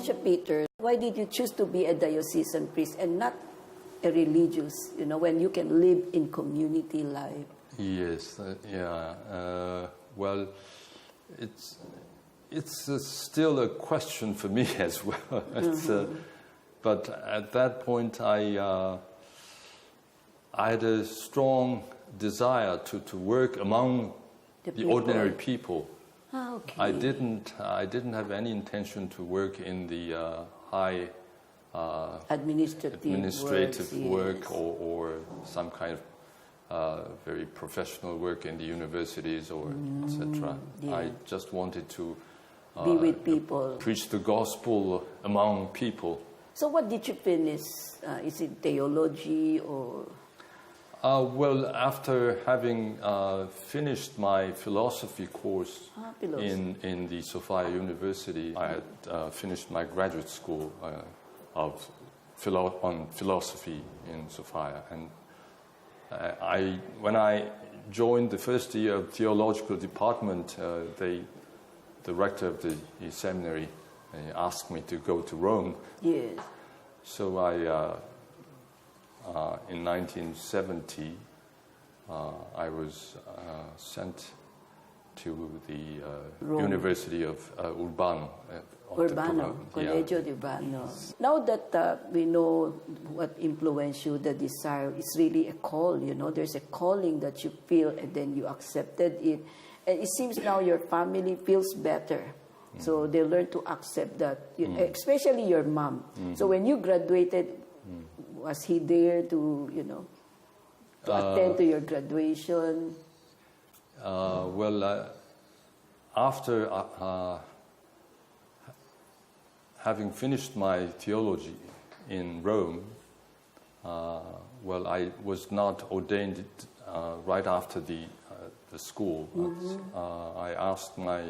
Bishop Peter, why did you choose to be a diocesan priest and not a religious, when you can live in community life? Yes, well, it's still a question for me as well. But at that point, I had a strong desire to work among the ordinary people. Okay. I didn't have any intention to work in the high administrative work or some kind of very professional work in the universities or etc. Yeah. I just wanted to be with people, preach the gospel among people. So what did you finish? Is it theology or? Well, after having finished my philosophy course in the Sophia University, I had finished my graduate school on philosophy in Sophia. And when I joined the first year of theological department, the rector of the seminary asked me to go to Rome. Yes. So in 1970, I was sent to the University of Urbano. Collegio di Urbano. Now that we know what influenced you, the desire, it's really a call, there's a calling that you feel and then you accepted it. And it seems now your family feels better. So they learn to accept that, especially your mom. So when you graduated, was he there to, to attend to your graduation? Well, after having finished my theology in Rome, well, I was not ordained right after the school. I asked my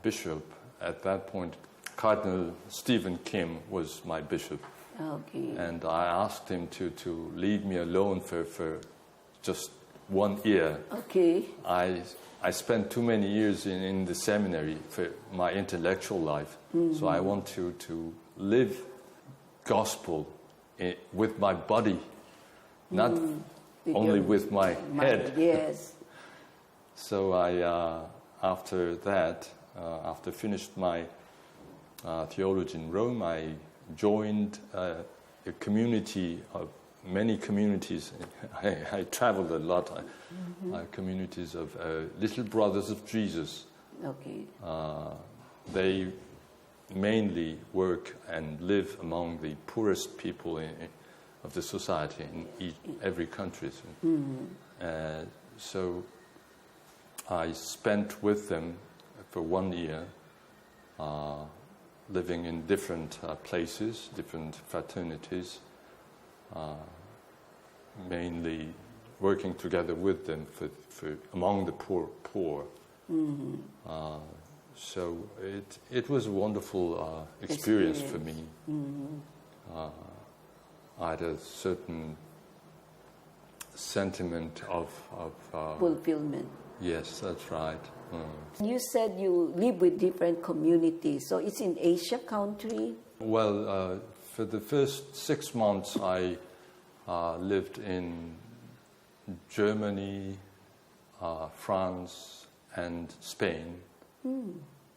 bishop at that point. Cardinal Stephen Kim was my bishop. Okay. And I asked him to leave me alone for just 1 year. Okay. I spent too many years in the seminary for my intellectual life. So I want to live gospel with my body, not only with my head. Yes. So after that, after finished my theology in Rome, I joined a community of many communities. I traveled a lot. Communities of Little Brothers of Jesus. Okay. They mainly work and live among the poorest people of the society in every country. So I spent with them for 1 year, living in different places, different fraternities, mainly working together with them for among the poor. So it was a wonderful experience for me. I had a certain sentiment of fulfillment. Yes, that's right. You said you live with different communities, so it's in Asia country? Well, for the first 6 months I lived in Germany, France and Spain.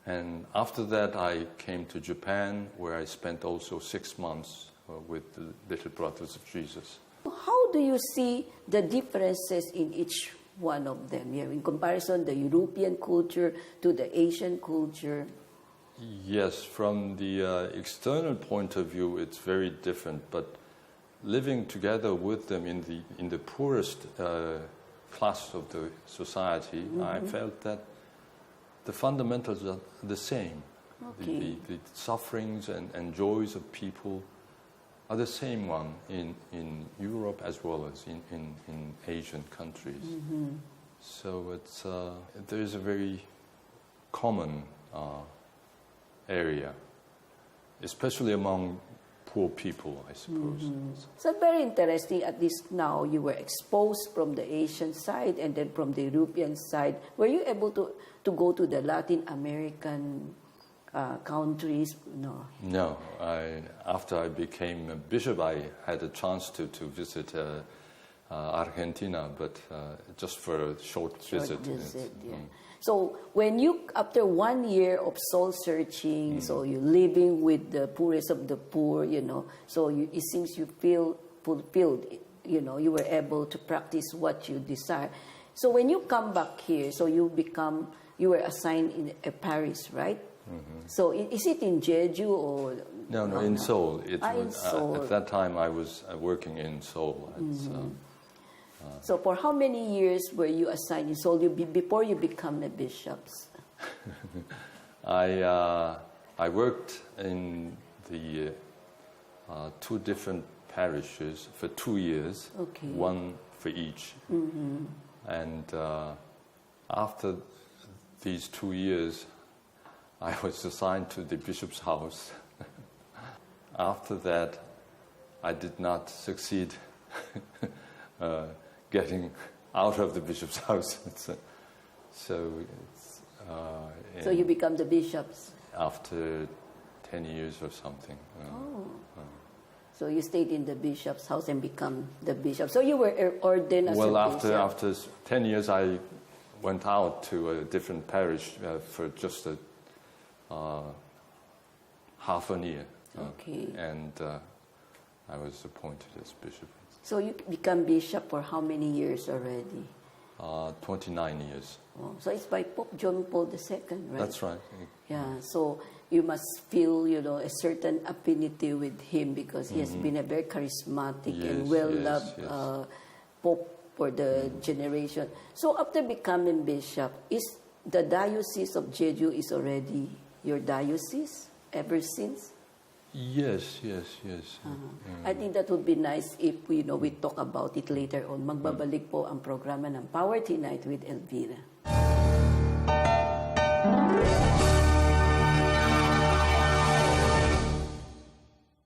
And after that I came to Japan, where I spent also 6 months with the Little Brothers of Jesus. How do you see the differences in each one of them here in comparison the European culture to the Asian culture? Yes, from the external point of view it's very different, but living together with them in the poorest class of the society, I felt that the fundamentals are the same. Okay. The sufferings and joys of people are the same one in Europe as well as in Asian countries. So it's there is a very common area, especially among poor people, I suppose. So very interesting, at least now you were exposed from the Asian side and then from the European side. Were you able to go to the Latin American countries? No. No, after I became a bishop, I had a chance to visit Argentina, but just for a short visit. Yeah. So when you, after 1 year of soul searching, so you're living with the poorest of the poor, so it seems you feel fulfilled, you were able to practice what you desire. So when you come back here, so you were assigned in a parish, right? Mm-hmm. So is it in Jeju or? No, in Seoul. In Seoul. At that time I was working in Seoul. So for how many years were you assigned in Seoul before you become a bishop? I worked in the 2 different parishes for 2 years, one for each. Mm-hmm. And after these 2 years, I was assigned to the bishop's house. After that, I did not succeed getting out of the bishop's house. So you become the bishops? After 10 years or something. So you stayed in the bishop's house and become the bishop. So you were ordained as a bishop? Well, after 10 years, I went out to a different parish for just half a year. And I was appointed as bishop. So you become bishop for how many years already? 29 years. Oh, so it's by Pope John Paul II, right? That's right. Yeah, so you must feel, a certain affinity with him because he has been a very charismatic and well-loved Pope for the generation. So after becoming bishop, is the Diocese of Jeju is already your diocese ever since? Yes. I think that would be nice if we talk about it later on. Magbabalik po ang programa ng Power Tonight with Elvira.